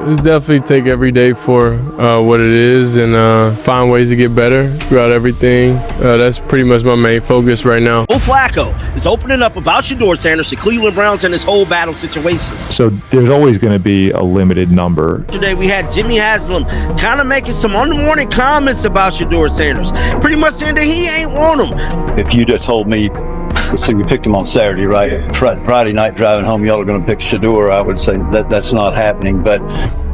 It's definitely take every day for what it is and find ways to get better throughout everything. That's pretty much my main focus right now. Joe Flacco is opening up about Shedeur Sanders, the Cleveland Browns, and this whole battle situation. So there's always going to be a limited number. Today we had Jimmy Haslam kind of making some on-the-morning comments about Shedeur Sanders. Pretty much saying that he ain't want him. If you'd have told me, let's see, we picked him on Saturday, right? Friday night driving home, y'all are going to pick Shedeur, I would say that's not happening. But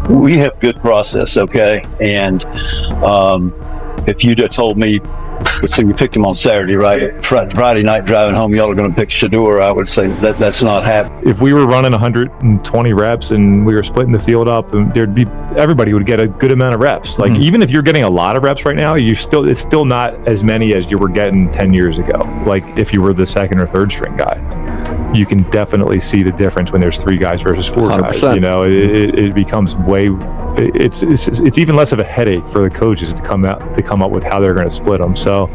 we have good process, okay? And if you'd have told me, let's see, we picked him on Saturday, right? Friday night driving home, y'all are going to pick Shedeur, I would say that's not happening. If we were running 120 reps and we were splitting the field up, and everybody would get a good amount of reps. Like even if you're getting a lot of reps right now, it's still not as many as you were getting 10 years ago. Like if you were the second or third string guy, you can definitely see the difference when there's 3 guys versus 4 guys. 100%. You know, it becomes it's even less of a headache for the coaches to come up with how they're going to split them. So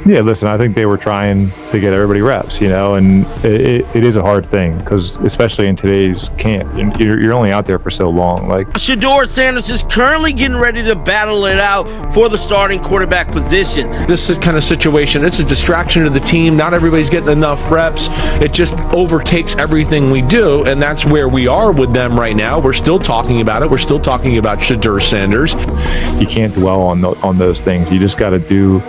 yeah, listen, I think they were trying to get everybody reps, you know, and it is a hard thing because especially in today's camp, you're only out there for so long. Like Shedeur Sanders is currently getting ready to battle it out for the starting quarterback position. This kind of situation, it's a distraction to the team. Not everybody's getting enough reps. It just overtakes everything we do, and that's where we are with them right now. We're still talking about it. We're still talking about Shedeur Sanders. You can't dwell on those things. You just got to do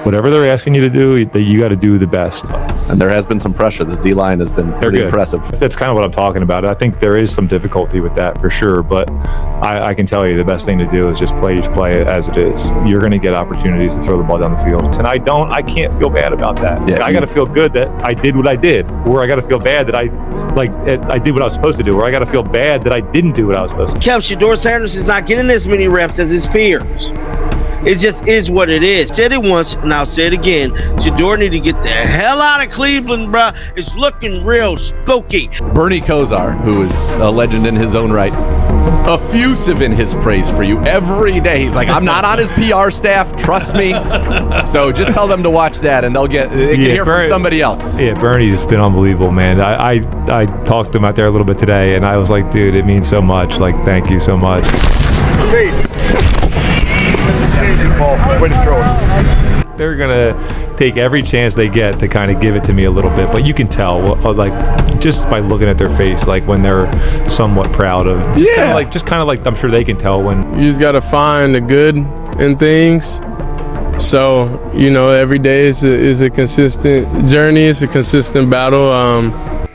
whatever they're asking you to do. You got to do the best. And there has been some pressure. This D-line has been pretty impressive. That's kind of what I'm talking about. I think there is some difficulty with that for sure, but I can tell you the best thing to do is just play each play as it is. You're going to get opportunities to throw the ball down the field. And I can't feel bad about that. Yeah, I got to feel good that I did what I did, or I got to feel bad that I did what I was supposed to do, or I got to feel bad that I didn't do what I was supposed to do. Shedeur Sanders is not getting as many reps as his peers. It just is what it is. Said it once, and I'll say it again. Shedeur need to get the hell out of Cleveland, bruh. It's looking real spooky. Bernie Kosar, who is a legend in his own right, effusive in his praise for you every day. He's like, I'm not on his PR staff, trust me. So just tell them to watch that, and they can hear from somebody else. Yeah, Bernie's been unbelievable, man. I talked to him out there a little bit today, and I was like, dude, it means so much. Like, thank you so much. They're gonna take every chance they get to kind of give it to me a little bit, but you can tell, like, just by looking at their face, like when they're somewhat proud of, just kind of like I'm sure they can tell when. You just gotta find the good in things. So you know, every day is a consistent journey. It's a consistent battle.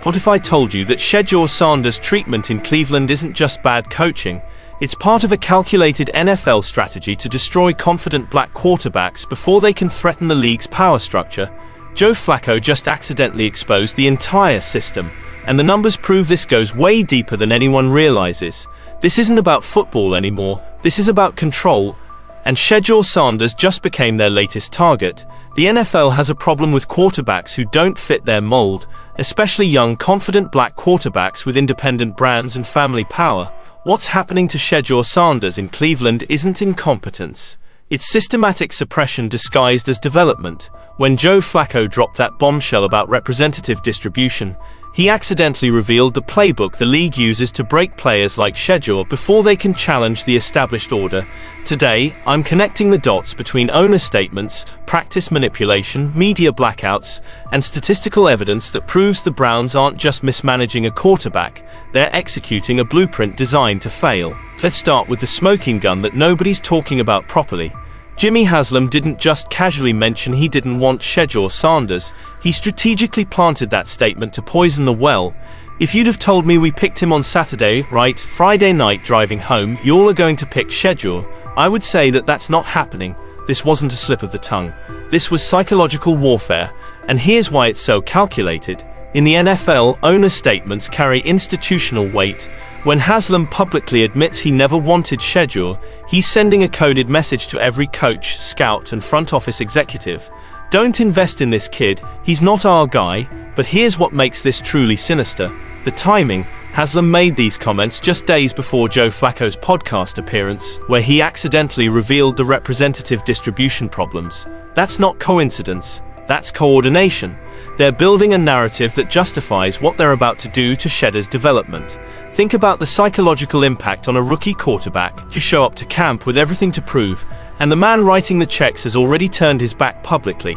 What if I told you that Shedeur Sanders' treatment in Cleveland isn't just bad coaching? It's part of a calculated NFL strategy to destroy confident black quarterbacks before they can threaten the league's power structure. Joe Flacco just accidentally exposed the entire system, and the numbers prove this goes way deeper than anyone realizes. This isn't about football anymore, this is about control, and Shedeur Sanders just became their latest target. The NFL has a problem with quarterbacks who don't fit their mold, especially young, confident black quarterbacks with independent brands and family power. What's happening to Shedeur Sanders in Cleveland isn't incompetence. It's systematic suppression disguised as development. When Joe Flacco dropped that bombshell about representative distribution, he accidentally revealed the playbook the league uses to break players like Shedeur before they can challenge the established order. Today, I'm connecting the dots between owner statements, practice manipulation, media blackouts, and statistical evidence that proves the Browns aren't just mismanaging a quarterback, they're executing a blueprint designed to fail. Let's start with the smoking gun that nobody's talking about properly. Jimmy Haslam didn't just casually mention he didn't want Shedeur Sanders, he strategically planted that statement to poison the well. If you'd have told me we picked him on Saturday, right, Friday night driving home, y'all are going to pick Shedeur, I would say that that's not happening. This wasn't a slip of the tongue. This was psychological warfare, and here's why it's so calculated. In the NFL, owner statements carry institutional weight. When Haslam publicly admits he never wanted Shedeur, he's sending a coded message to every coach, scout, and front office executive. Don't invest in this kid, he's not our guy. But here's what makes this truly sinister. The timing. Haslam made these comments just days before Joe Flacco's podcast appearance, where he accidentally revealed the representative distribution problems. That's not coincidence. That's coordination. They're building a narrative that justifies what they're about to do to Shedeur's development. Think about the psychological impact on a rookie quarterback who show up to camp with everything to prove, and the man writing the checks has already turned his back publicly.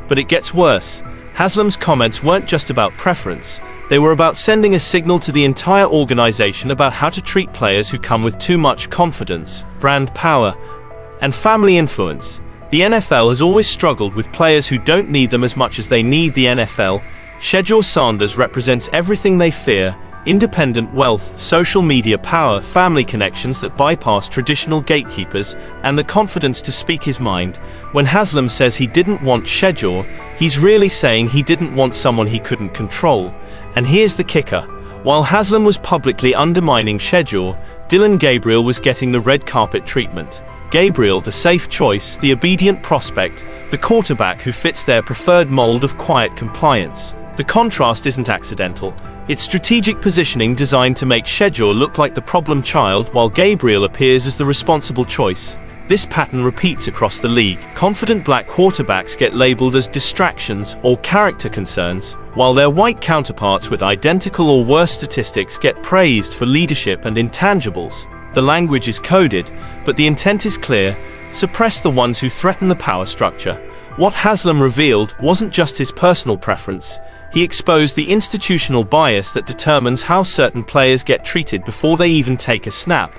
But it gets worse. Haslam's comments weren't just about preference. They were about sending a signal to the entire organization about how to treat players who come with too much confidence, brand power, and family influence. The NFL has always struggled with players who don't need them as much as they need the NFL. Shedeur Sanders represents everything they fear: independent wealth, social media power, family connections that bypass traditional gatekeepers, and the confidence to speak his mind. When Haslam says he didn't want Shedeur, he's really saying he didn't want someone he couldn't control. And here's the kicker. While Haslam was publicly undermining Shedeur, Gabriel was getting the red carpet treatment. Gabriel, the safe choice, the obedient prospect, the quarterback who fits their preferred mold of quiet compliance. The contrast isn't accidental. It's strategic positioning designed to make Shedeur look like the problem child while Gabriel appears as the responsible choice. This pattern repeats across the league. Confident black quarterbacks get labeled as distractions or character concerns, while their white counterparts with identical or worse statistics get praised for leadership and intangibles. The language is coded, but the intent is clear: suppress the ones who threaten the power structure. What Haslam revealed wasn't just his personal preference. He exposed the institutional bias that determines how certain players get treated before they even take a snap.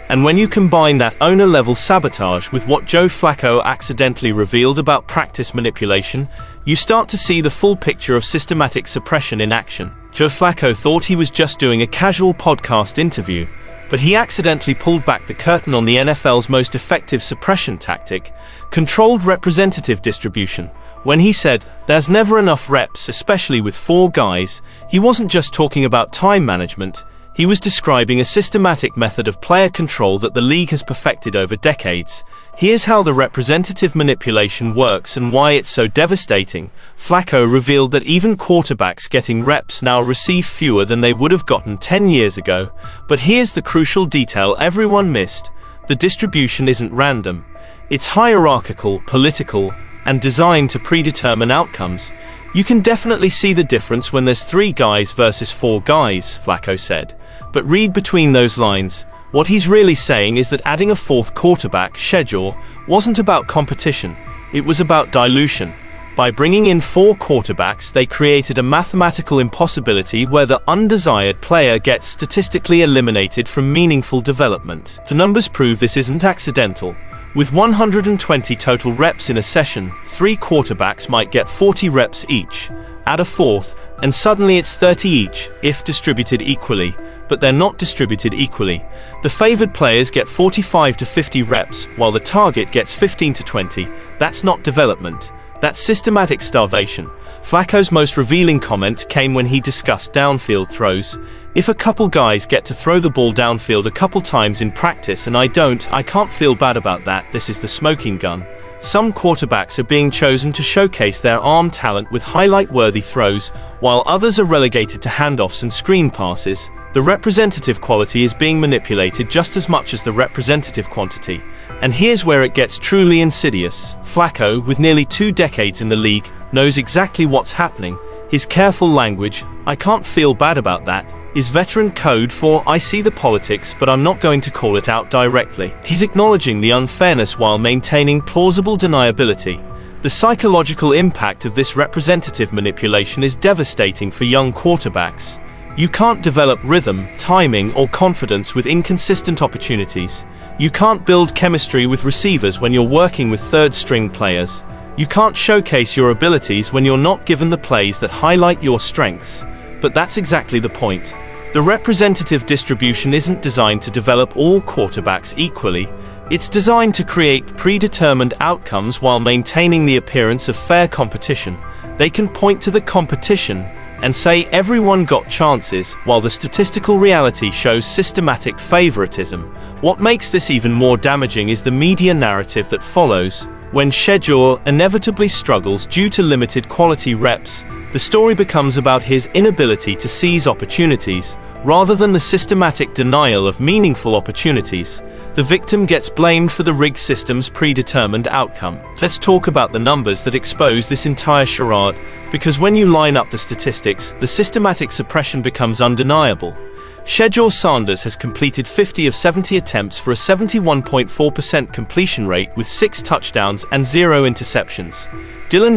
And when you combine that owner-level sabotage with what Joe Flacco accidentally revealed about practice manipulation, you start to see the full picture of systematic suppression in action. Joe Flacco thought he was just doing a casual podcast interview, but he accidentally pulled back the curtain on the NFL's most effective suppression tactic: controlled representative distribution. When he said, "There's never enough reps, especially with 4 guys," he wasn't just talking about time management. He was describing a systematic method of player control that the league has perfected over decades. Here's how the representative manipulation works and why it's so devastating. Flacco revealed that even quarterbacks getting reps now receive fewer than they would have gotten 10 years ago. But here's the crucial detail everyone missed: the distribution isn't random. It's hierarchical, political, and designed to predetermine outcomes. You can definitely see the difference when there's 3 guys versus 4 guys, Flacco said. But read between those lines. What he's really saying is that adding a 4th quarterback, Shedeur, wasn't about competition. It was about dilution. By bringing in 4 quarterbacks, they created a mathematical impossibility where the undesired player gets statistically eliminated from meaningful development. The numbers prove this isn't accidental. With 120 total reps in a session, 3 quarterbacks might get 40 reps each. Add a 4th, and suddenly it's 30 each, if distributed equally. But they're not distributed equally. The favored players get 45 to 50 reps, while the target gets 15 to 20. That's not development. That's systematic starvation. Flacco's most revealing comment came when he discussed downfield throws. If a couple guys get to throw the ball downfield a couple times in practice and I don't, I can't feel bad about that. This is the smoking gun. Some quarterbacks are being chosen to showcase their arm talent with highlight-worthy throws, while others are relegated to handoffs and screen passes. The representative quality is being manipulated just as much as the representative quantity. And here's where it gets truly insidious. Flacco, with nearly 2 decades in the league, knows exactly what's happening. His careful language, "I can't feel bad about that," is veteran code for "I see the politics, but I'm not going to call it out directly." He's acknowledging the unfairness while maintaining plausible deniability. The psychological impact of this representative manipulation is devastating for young quarterbacks. You can't develop rhythm, timing, or confidence with inconsistent opportunities. You can't build chemistry with receivers when you're working with third-string players. You can't showcase your abilities when you're not given the plays that highlight your strengths. But that's exactly the point. The representative distribution isn't designed to develop all quarterbacks equally. It's designed to create predetermined outcomes while maintaining the appearance of fair competition. They can point to the competition and say everyone got chances, while the statistical reality shows systematic favoritism. What makes this even more damaging is the media narrative that follows. When Shedeur inevitably struggles due to limited quality reps, the story becomes about his inability to seize opportunities, rather than the systematic denial of meaningful opportunities. The victim gets blamed for the rigged system's predetermined outcome. Let's talk about the numbers that expose this entire charade, because when you line up the statistics, the systematic suppression becomes undeniable. Shedeur Sanders has completed 50 of 70 attempts for a 71.4% completion rate with 6 touchdowns and 0 interceptions.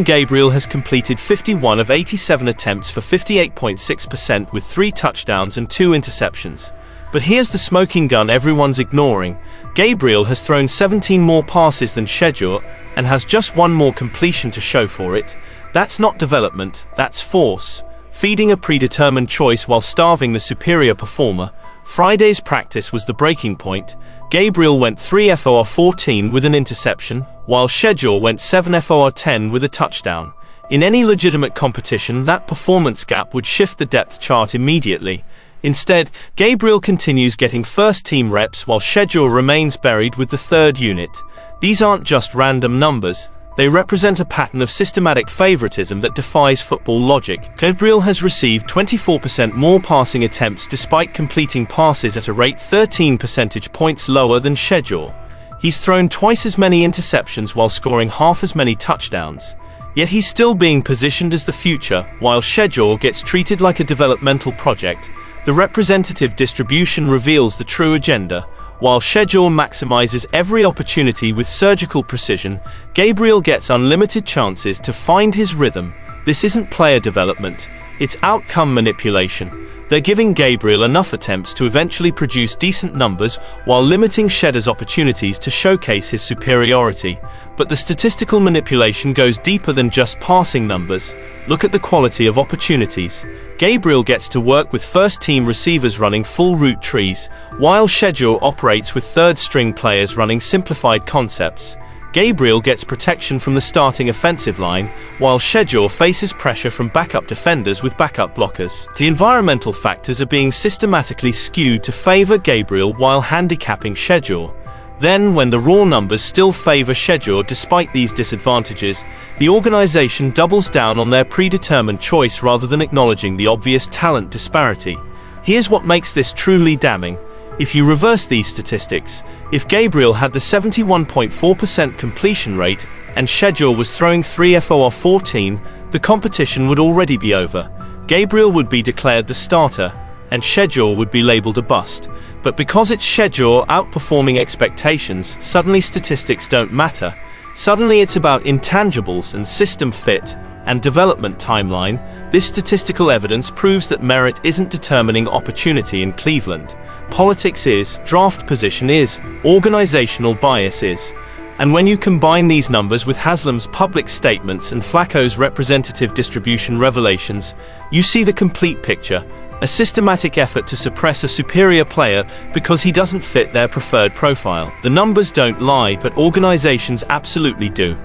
Gabriel has completed 51 of 87 attempts for 58.6% with 3 touchdowns and 2 interceptions. But here's the smoking gun everyone's ignoring. Gabriel has thrown 17 more passes than Shedeur and has just 1 more completion to show for it. That's not development, that's force. Feeding a predetermined choice while starving the superior performer. Friday's practice was the breaking point. Gabriel went 3 for 14 with an interception, while Shedeur went 7 for 10 with a touchdown. In any legitimate competition, that performance gap would shift the depth chart immediately. Instead, Gabriel continues getting first-team reps while Shedeur remains buried with the third unit. These aren't just random numbers. They represent a pattern of systematic favoritism that defies football logic. Gabriel has received 24% more passing attempts despite completing passes at a rate 13 percentage points lower than Shedeur. He's thrown twice as many interceptions while scoring half as many touchdowns. Yet he's still being positioned as the future, while Shedeur gets treated like a developmental project. The representative distribution reveals the true agenda. While Shedeur maximizes every opportunity with surgical precision, Gabriel gets unlimited chances to find his rhythm. This isn't player development, it's outcome manipulation. They're giving Gabriel enough attempts to eventually produce decent numbers while limiting Shedeur's opportunities to showcase his superiority. But the statistical manipulation goes deeper than just passing numbers. Look at the quality of opportunities. Gabriel gets to work with first-team receivers running full route trees, while Shedeur operates with third-string players running simplified concepts. Gabriel gets protection from the starting offensive line, while Shedeur faces pressure from backup defenders with backup blockers. The environmental factors are being systematically skewed to favor Gabriel while handicapping Shedeur. Then, when the raw numbers still favor Shedeur despite these disadvantages, the organization doubles down on their predetermined choice rather than acknowledging the obvious talent disparity. Here's what makes this truly damning. If you reverse these statistics, if Gabriel had the 71.4% completion rate and Shedeur was throwing 3 for 14, the competition would already be over. Gabriel would be declared the starter, and Shedeur would be labeled a bust. But because it's Shedeur outperforming expectations, suddenly statistics don't matter. Suddenly it's about intangibles and system fit and development timeline. This statistical evidence proves that merit isn't determining opportunity in Cleveland. Politics is, draft position is, organizational bias is. And when you combine these numbers with Haslam's public statements and Flacco's representative distribution revelations, you see the complete picture. A systematic effort to suppress a superior player because he doesn't fit their preferred profile. The numbers don't lie, but organizations absolutely do.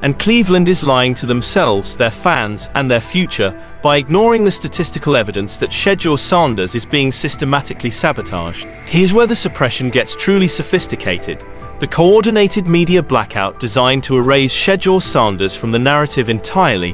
And Cleveland is lying to themselves, their fans, and their future by ignoring the statistical evidence that Shedeur Sanders is being systematically sabotaged. Here's where the suppression gets truly sophisticated. The coordinated media blackout designed to erase Shedeur Sanders from the narrative entirely.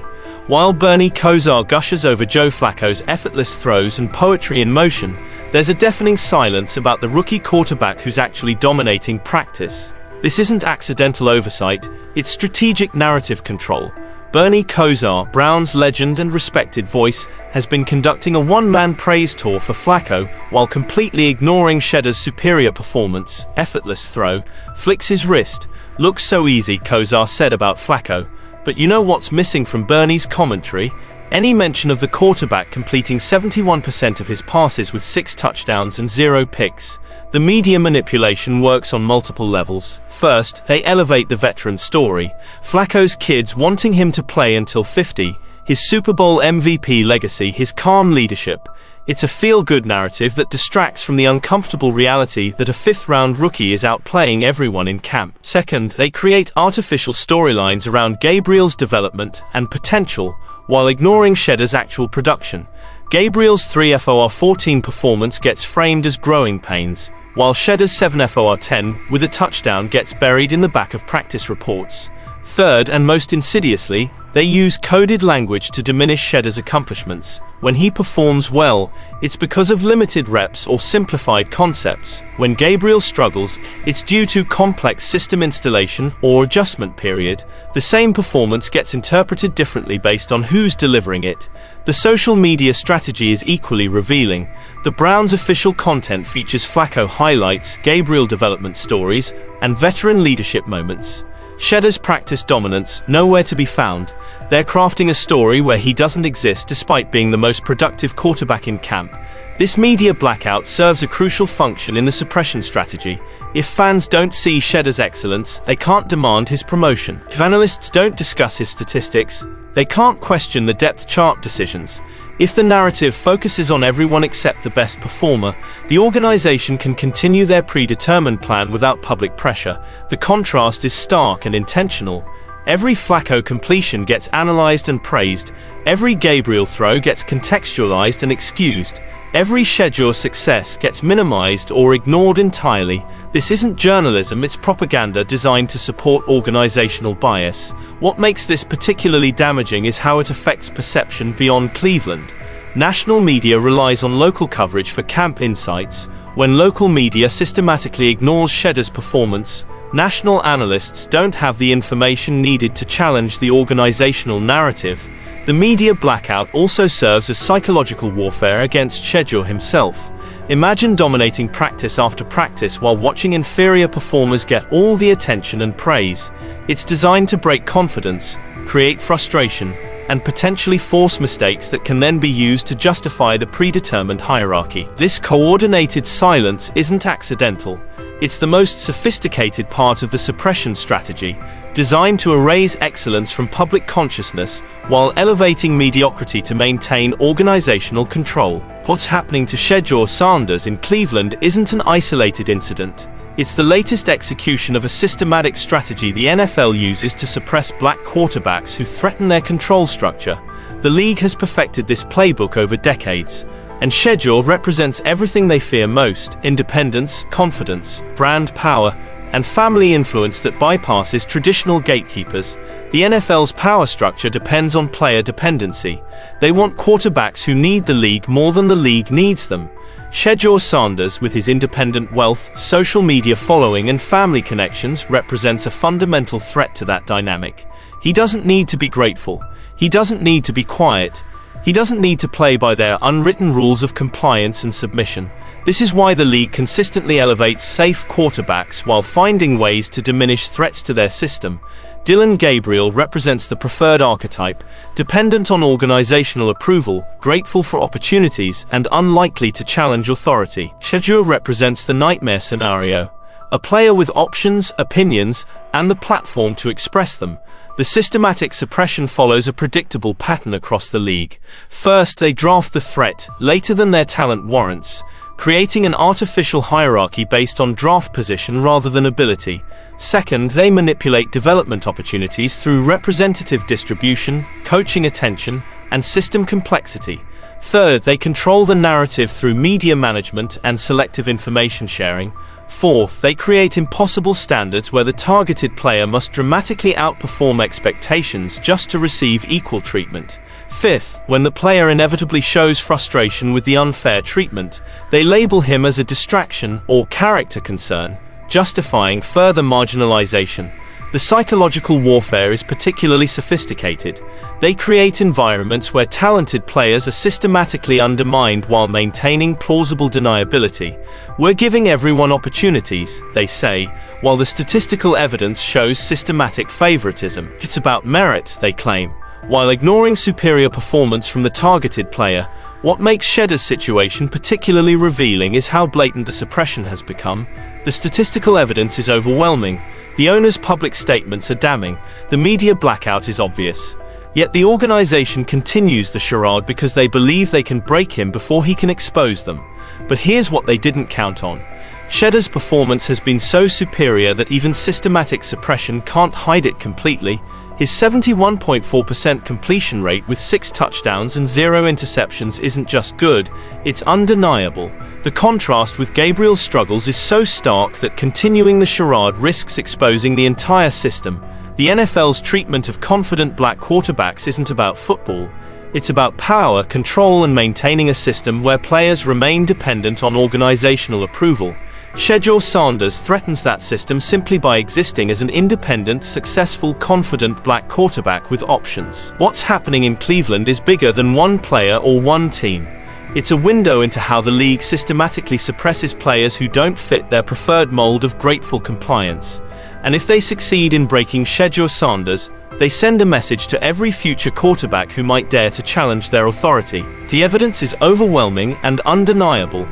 While Bernie Kosar gushes over Joe Flacco's effortless throws and poetry in motion, there's a deafening silence about the rookie quarterback who's actually dominating practice. This isn't accidental oversight, it's strategic narrative control. Bernie Kosar, Brown's legend and respected voice, has been conducting a one-man praise tour for Flacco while completely ignoring Shedeur's superior performance. Effortless throw, flicks his wrist, looks so easy, Kosar said about Flacco. But you know what's missing from Bernie's commentary? Any mention of the quarterback completing 71% of his passes with 6 touchdowns and 0 picks. The media manipulation works on multiple levels. First, they elevate the veteran story. Flacco's kids wanting him to play until 50, his Super Bowl MVP legacy, his calm leadership. It's a feel-good narrative that distracts from the uncomfortable reality that a fifth-round rookie is outplaying everyone in camp. Second, they create artificial storylines around Gabriel's development and potential, while ignoring Shedeur's actual production. Gabriel's 3 for 14 performance gets framed as growing pains, while Shedeur's 7 for 10 with a touchdown gets buried in the back of practice reports. Third, and most insidiously, they use coded language to diminish Shedeur's accomplishments. When he performs well, it's because of limited reps or simplified concepts. When Gabriel struggles, it's due to complex system installation or adjustment period. The same performance gets interpreted differently based on who's delivering it. The social media strategy is equally revealing. The Browns' official content features Flacco highlights, Gabriel development stories, and veteran leadership moments. Shedeur's practice dominance, nowhere to be found. They're crafting a story where he doesn't exist despite being the most productive quarterback in camp. This media blackout serves a crucial function in the suppression strategy. If fans don't see Shedeur's excellence, they can't demand his promotion. If analysts don't discuss his statistics, they can't question the depth chart decisions. If the narrative focuses on everyone except the best performer, the organization can continue their predetermined plan without public pressure. The contrast is stark and intentional. Every Flacco completion gets analyzed and praised. Every Gabriel throw gets contextualized and excused. Every Shedeur success gets minimized or ignored entirely. This isn't journalism, it's propaganda designed to support organizational bias. What makes this particularly damaging is how it affects perception beyond Cleveland. National media relies on local coverage for camp insights. When local media systematically ignores Shedeur's performance, national analysts don't have the information needed to challenge the organizational narrative. The media blackout also serves as psychological warfare against Shedeur himself. Imagine dominating practice after practice while watching inferior performers get all the attention and praise. It's designed to break confidence, create frustration, and potentially force mistakes that can then be used to justify the predetermined hierarchy. This coordinated silence isn't accidental. It's the most sophisticated part of the suppression strategy, designed to erase excellence from public consciousness while elevating mediocrity to maintain organizational control. What's happening to Shedeur Sanders in Cleveland isn't an isolated incident. It's the latest execution of a systematic strategy the NFL uses to suppress black quarterbacks who threaten their control structure. The league has perfected this playbook over decades, and Shedeur represents everything they fear most: independence, confidence, brand power, and family influence that bypasses traditional gatekeepers. The NFL's power structure depends on player dependency. They want quarterbacks who need the league more than the league needs them. Shedeur Sanders, with his independent wealth, social media following, and family connections, represents a fundamental threat to that dynamic. He doesn't need to be grateful. He doesn't need to be quiet. He doesn't need to play by their unwritten rules of compliance and submission. This is why the league consistently elevates safe quarterbacks while finding ways to diminish threats to their system. Dylan Gabriel represents the preferred archetype, dependent on organizational approval, grateful for opportunities, and unlikely to challenge authority. Shedeur represents the nightmare scenario, a player with options, opinions, and the platform to express them. The systematic suppression follows a predictable pattern across the league. First, they draft the threat, later than their talent warrants, creating an artificial hierarchy based on draft position rather than ability. Second, they manipulate development opportunities through representative distribution, coaching attention, and system complexity. Third, they control the narrative through media management and selective information sharing. Fourth, they create impossible standards where the targeted player must dramatically outperform expectations just to receive equal treatment. Fifth, when the player inevitably shows frustration with the unfair treatment, they label him as a distraction or character concern, justifying further marginalization. The psychological warfare is particularly sophisticated. They create environments where talented players are systematically undermined while maintaining plausible deniability. We're giving everyone opportunities, they say, while the statistical evidence shows systematic favoritism. It's about merit, they claim, while ignoring superior performance from the targeted player. What makes Shedeur's situation particularly revealing is how blatant the suppression has become. The statistical evidence is overwhelming. The owner's public statements are damning. The media blackout is obvious. Yet the organization continues the charade because they believe they can break him before he can expose them. But here's what they didn't count on. Shedeur's performance has been so superior that even systematic suppression can't hide it completely. His 71.4% completion rate with 6 touchdowns and 0 interceptions isn't just good, it's undeniable. The contrast with Gabriel's struggles is so stark that continuing the charade risks exposing the entire system. The NFL's treatment of confident black quarterbacks isn't about football. It's about power, control, and maintaining a system where players remain dependent on organizational approval. Shedeur Sanders threatens that system simply by existing as an independent, successful, confident black quarterback with options. What's happening in Cleveland is bigger than one player or one team. It's a window into how the league systematically suppresses players who don't fit their preferred mold of grateful compliance. And if they succeed in breaking Shedeur Sanders, they send a message to every future quarterback who might dare to challenge their authority. The evidence is overwhelming and undeniable.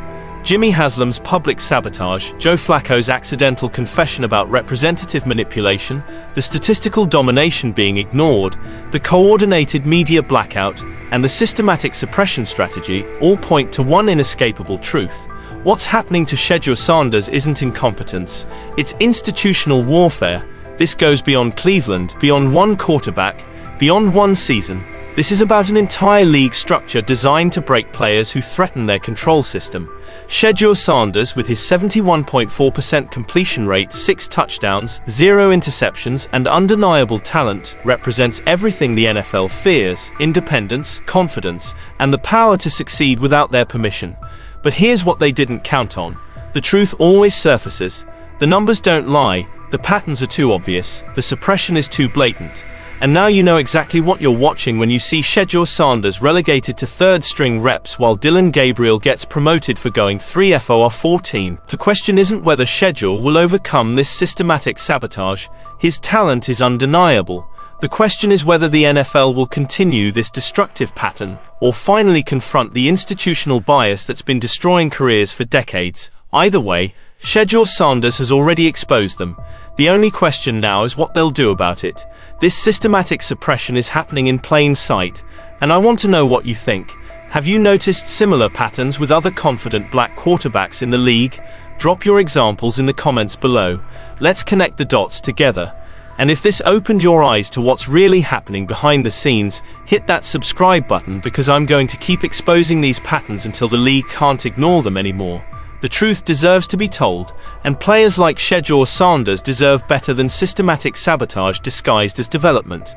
Jimmy Haslam's public sabotage, Joe Flacco's accidental confession about representative manipulation, the statistical domination being ignored, the coordinated media blackout, and the systematic suppression strategy all point to one inescapable truth. What's happening to Shedeur Sanders isn't incompetence, it's institutional warfare. This goes beyond Cleveland, beyond one quarterback, beyond one season. This is about an entire league structure designed to break players who threaten their control system. Shedeur Sanders, with his 71.4% completion rate, 6 touchdowns, 0 interceptions, and undeniable talent, represents everything the NFL fears: independence, confidence, and the power to succeed without their permission. But here's what they didn't count on. The truth always surfaces. The numbers don't lie, the patterns are too obvious, the suppression is too blatant. And now you know exactly what you're watching when you see Shedeur Sanders relegated to third-string reps while Gabriel gets promoted for going 3 for 14. The question isn't whether Shedeur will overcome this systematic sabotage. His talent is undeniable. The question is whether the NFL will continue this destructive pattern, or finally confront the institutional bias that's been destroying careers for decades. Either way, Shedeur Sanders has already exposed them. The only question now is what they'll do about it. This systematic suppression is happening in plain sight, and I want to know what you think. Have you noticed similar patterns with other confident black quarterbacks in the league? Drop your examples in the comments below. Let's connect the dots together. And if this opened your eyes to what's really happening behind the scenes, hit that subscribe button, because I'm going to keep exposing these patterns until the league can't ignore them anymore. The truth deserves to be told, and players like Shedeur Sanders deserve better than systematic sabotage disguised as development.